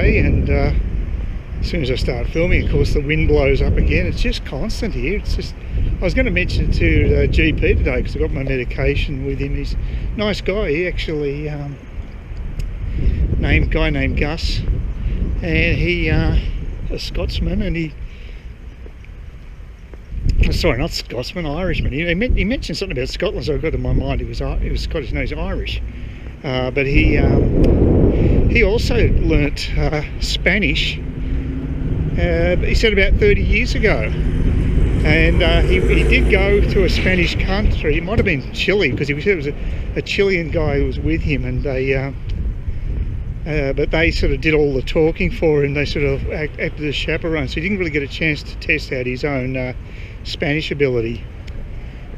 day, and as soon as I start filming, of course, the wind blows up again. It's just constant here. It's just, I was going to mention it to the GP today because I got my medication with him. He's a nice guy. He actually, guy named Gus, and he, a Scotsman, and he, sorry, not Scotsman, Irishman. He mentioned something about Scotland, so I got in my mind he was Scottish. No, he's Irish. But he also learnt Spanish. He said about 30 years ago, and he did go to a Spanish country. It might have been Chile, because he said it was a Chilean guy who was with him, and but they sort of did all the talking for him. They sort of acted as chaperones, so he didn't really get a chance to test out his own Spanish ability.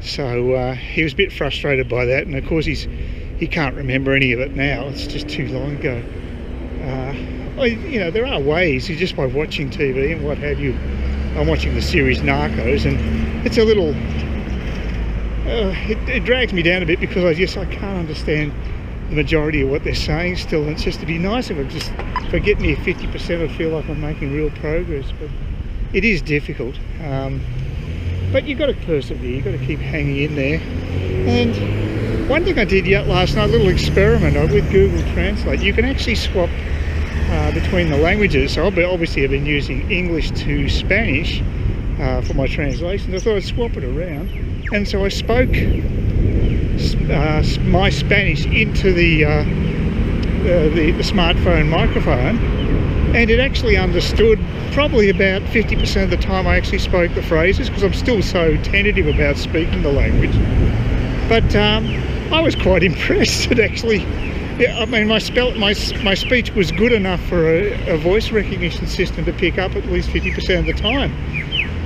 So he was a bit frustrated by that, and of course he can't remember any of it now. It's just too long ago. Well, you know, there are ways, just by watching TV and what have you. I'm watching the series Narcos, and it's a little, it drags me down a bit, because I can't understand the majority of what they're saying still. And it's just, to be nice if I just forget me 50%, I feel like I'm making real progress, but it is difficult. But you've got to persevere, you've got to keep hanging in there. And one thing I did last night, a little experiment with Google Translate. You can actually swap between the languages. So obviously I've been using English to Spanish for my translations. I thought I'd swap it around, and so I spoke my Spanish into the smartphone microphone, and it actually understood probably about 50% of the time I actually spoke the phrases, because I'm still so tentative about speaking the language. But I was quite impressed. It actually, yeah, I mean, my speech was good enough for a voice recognition system to pick up at least 50% of the time.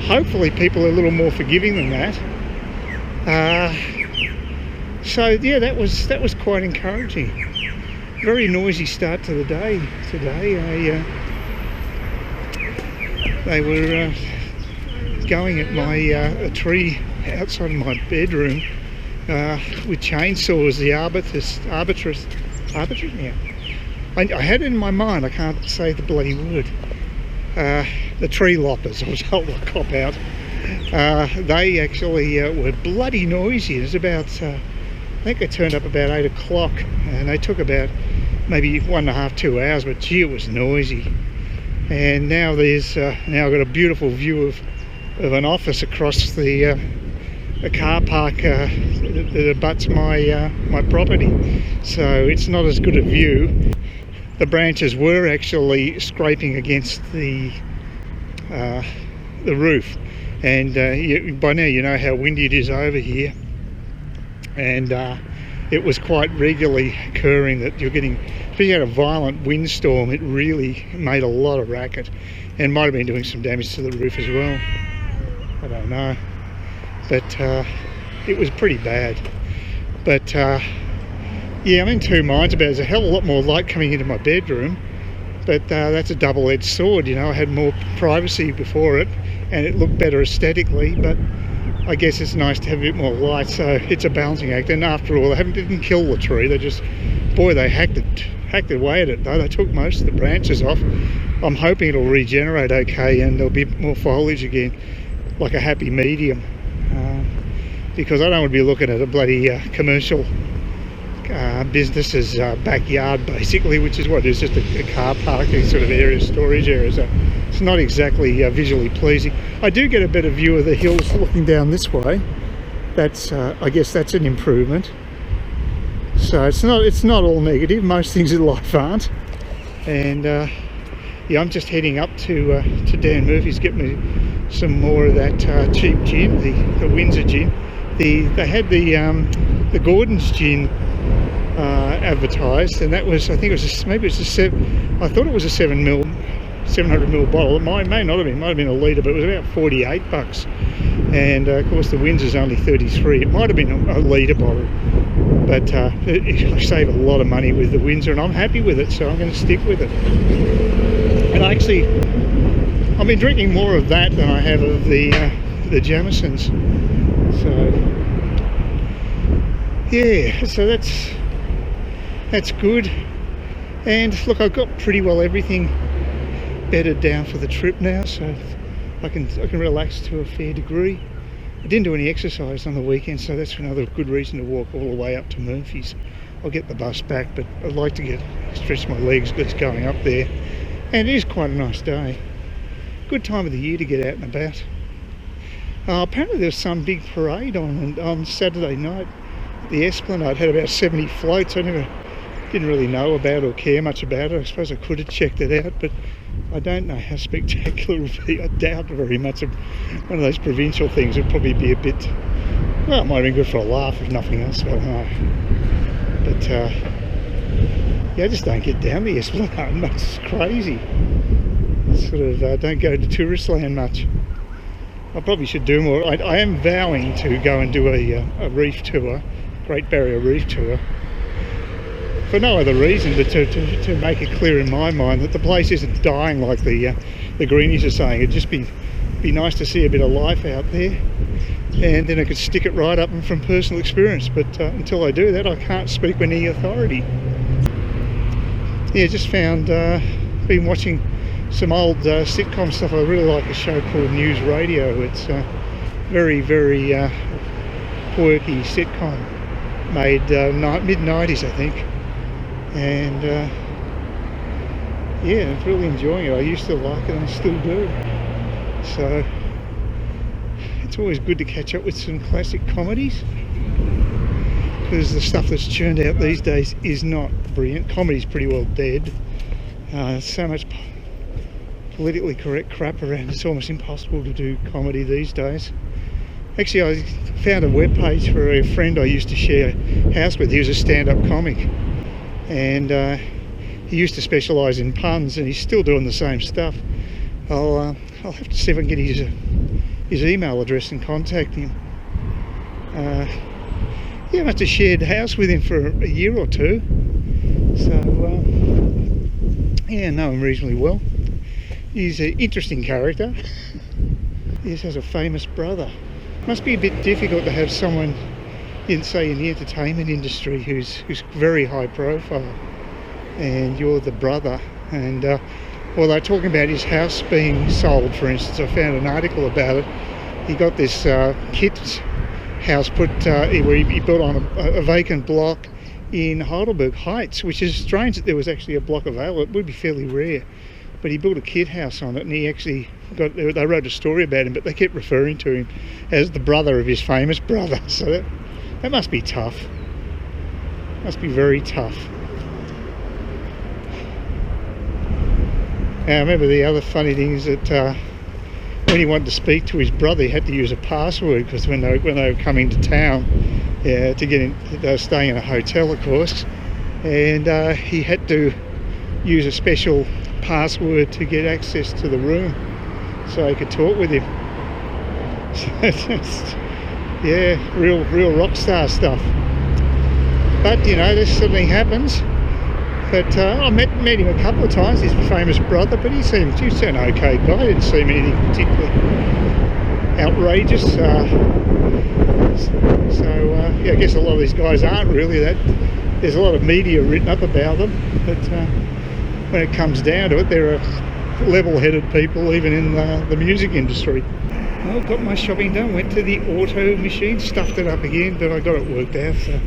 Hopefully people are a little more forgiving than that. So yeah, that was quite encouraging. Very noisy start to the day today. They were going at a tree outside of my bedroom with chainsaws. The arborists. Yeah. I had it in my mind, I can't say the bloody word. The tree loppers, I was told to cop out. They actually were bloody noisy. It was about, I think they turned up about 8 o'clock, and they took about maybe 1.5 to 2 hours, but gee, it was noisy. And now there's, now I've got a beautiful view of an office across the a car park that abuts my property, so it's not as good a view. The branches were actually scraping against the roof, and by now you know how windy it is over here, and it was quite regularly occurring that you're getting, if you had a violent windstorm, it really made a lot of racket, and might have been doing some damage to the roof as well. I don't know. But it was pretty bad. But yeah, I'm in two minds about it. There's a hell of a lot more light coming into my bedroom, but that's a double-edged sword, you know. I had more privacy before it, and it looked better aesthetically, but I guess it's nice to have a bit more light, so it's a balancing act. And after all, they didn't kill the tree, they just, boy, they hacked away at it though. They took most of the branches off. I'm hoping it'll regenerate okay, and there'll be more foliage again, like a happy medium. Because I don't want to be looking at a bloody commercial business's backyard, basically, which is what it is, just a car parking sort of area, storage area. So it's not exactly visually pleasing. I do get a better view of the hills looking down this way. That's I guess that's an improvement. So it's not all negative. Most things in life aren't. And yeah, I'm just heading up to Dan Murphy's, get me some more of that cheap gin, the Windsor gin. They had the Gordon's gin advertised, and that was, I think it was maybe it was I thought it was a 700ml bottle. It may not have been, might have been a litre, but it was about $48. And of course the Windsor's only 33. It might have been a litre bottle, but I save a lot of money with the Windsor, and I'm happy with it, so I'm going to stick with it. And actually, I've been drinking more of that than I have of the Jamesons. So yeah, so that's good. And look, I've got pretty well everything bedded down for the trip now, so I can relax to a fair degree. I didn't do any exercise on the weekend, so that's another good reason to walk all the way up to Murphy's. I'll get the bus back, but I'd like to stretch my legs just going up there. And it is quite a nice day. Good time of the year to get out and about. Apparently there was some big parade on Saturday night at the Esplanade. Had about 70 floats. I didn't really know about or care much about it. I suppose I could have checked it out, but I don't know how spectacular it would be. I doubt very much. One of those provincial things would probably be a bit, well, it might have been good for a laugh if nothing else, I don't know. But yeah, I just don't get down the Esplanade much. It's crazy. Sort of don't go to tourist land much. I probably should do more. I am vowing to go and do a reef tour, Great Barrier Reef tour, for no other reason but to make it clear in my mind that the place isn't dying like the greenies are saying. It'd just be nice to see a bit of life out there, and then I could stick it right up from personal experience. But until I do that, I can't speak with any authority. Yeah, just found, been watching some old sitcom stuff. I really like a show called News Radio. It's very, very quirky sitcom made mid-90s, I think. And yeah, I'm really enjoying it. I used to like it and I still do. So it's always good to catch up with some classic comedies, because the stuff that's churned out these days is not brilliant. Comedy's pretty well dead. So much politically correct crap around, it's almost impossible to do comedy these days. Actually, I found a webpage for a friend I used to share a house with. He was a stand-up comic, and he used to specialise in puns, and he's still doing the same stuff. I'll have to see if I can get his email address and contact him. Yeah, I must have shared a house with him for a year or two, so yeah, know him reasonably well. He's an interesting character. He has a famous brother. Must be a bit difficult to have someone in, say, in the entertainment industry who's very high profile, and you're the brother. And well, they're talking about his house being sold, for instance. I found an article about it. He got this kid's house put where he built on a vacant block in Heidelberg Heights, which is strange that there was actually a block available. It would be fairly rare. But he built a kid house on it, and he actually they wrote a story about him, but they kept referring to him as the brother of his famous brother. So that must be tough. Must be very tough. Now, I remember the other funny thing is that when he wanted to speak to his brother, he had to use a password, because when they were coming to town, to get in, they were staying in a hotel, of course, and he had to use a special password to get access to the room so he could talk with him. So yeah, real rock star stuff. But you know, this something happens. But I met him a couple of times, his famous brother, but he seemed an okay guy. Didn't seem anything particularly outrageous. Yeah, I guess a lot of these guys aren't really that. There's a lot of media written up about them, but when it comes down to it, there are level-headed people even in the music industry. Well, got my shopping done, went to the auto machine, stuffed it up again, but I got it worked out, so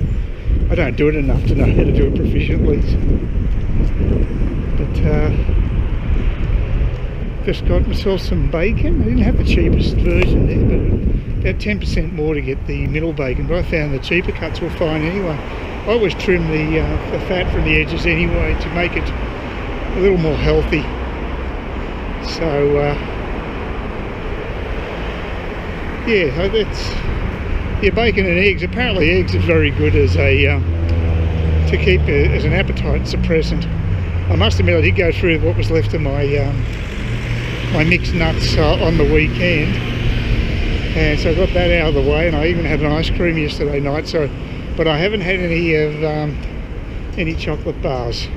I don't do it enough to know how to do it proficiently. But just got myself some bacon. I didn't have the cheapest version there, but about 10% more to get the middle bacon, but I found the cheaper cuts were fine anyway. I always trim the fat from the edges anyway to make it a little more healthy. So yeah, that's bacon and eggs. Apparently eggs are very good as a to keep as an appetite suppressant. I must admit I did go through what was left of my my mixed nuts on the weekend, and so I got that out of the way, and I even had an ice cream yesterday night. So, but I haven't had any of any chocolate bars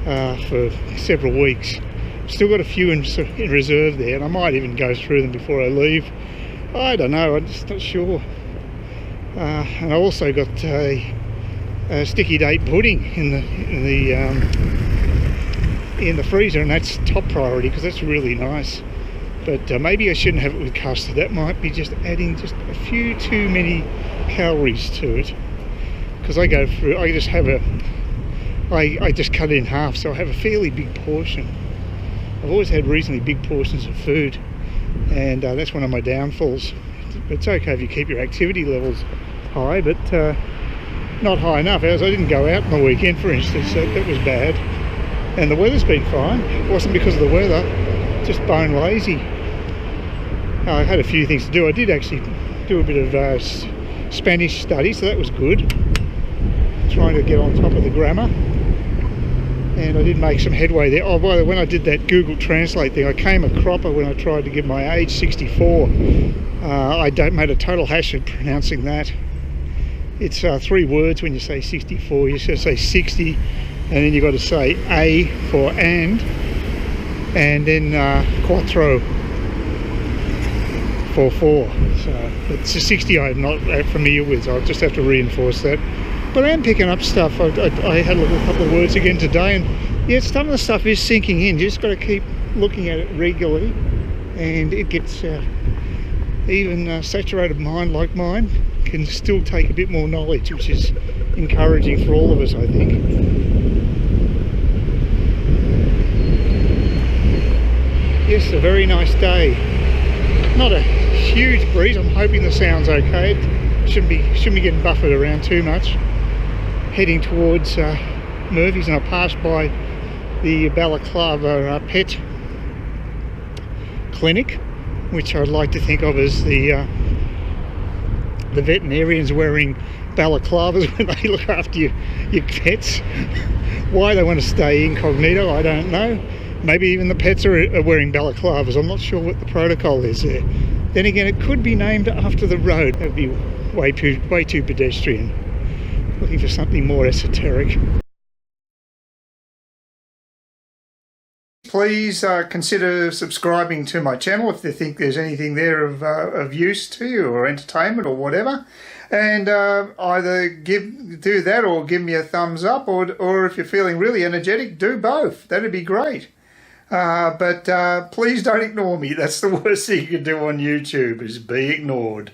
for several weeks. Still got a few in reserve there, and I might even go through them before I leave. I don't know, I'm just not sure. And I also got a sticky date pudding in the in the freezer, and that's top priority because that's really nice. But maybe I shouldn't have it with custard. That might be just adding just a few too many calories to it. Because I go through, I just have I just cut it in half, so I have a fairly big portion. I've always had reasonably big portions of food, and that's one of my downfalls. It's okay if you keep your activity levels high, but not high enough. As I didn't go out on the weekend, for instance, so that was bad. And the weather's been fine. It wasn't because of the weather, just bone lazy. I had a few things to do. I did actually do a bit of Spanish study, so that was good. Trying to get on top of the grammar. And I did make some headway there. Oh, by the way, when I did that Google Translate thing, I came a cropper when I tried to give my age, 64. I made a total hash of pronouncing that. It's 3 words when you say 64. You should say 60, and then you've got to say A for and then quattro for 4. So it's a 60 I'm not familiar with, so I'll just have to reinforce that. But I am picking up stuff. I had a look at a couple of words again today, and yeah, some of the stuff is sinking in. You just got to keep looking at it regularly, and it gets even a saturated mind like mine can still take a bit more knowledge, which is encouraging for all of us, I think. Yes, a very nice day. Not a huge breeze. I'm hoping the sound's okay. It shouldn't be getting buffered around too much. Heading towards Murphy's, and I passed by the balaclava pet clinic, which I'd like to think of as the veterinarians wearing balaclavas when they look after your pets. Why they want to stay incognito, I don't know. Maybe even the pets are wearing balaclavas. I'm not sure what the protocol is there. Then again, it could be named after the road. That would be way too pedestrian. Looking for something more esoteric. Please consider subscribing to my channel if you think there's anything there of use to you, or entertainment or whatever. And either do that or give me a thumbs up, or if you're feeling really energetic, do both. That'd be great. But please don't ignore me. That's the worst thing you can do on YouTube, is be ignored.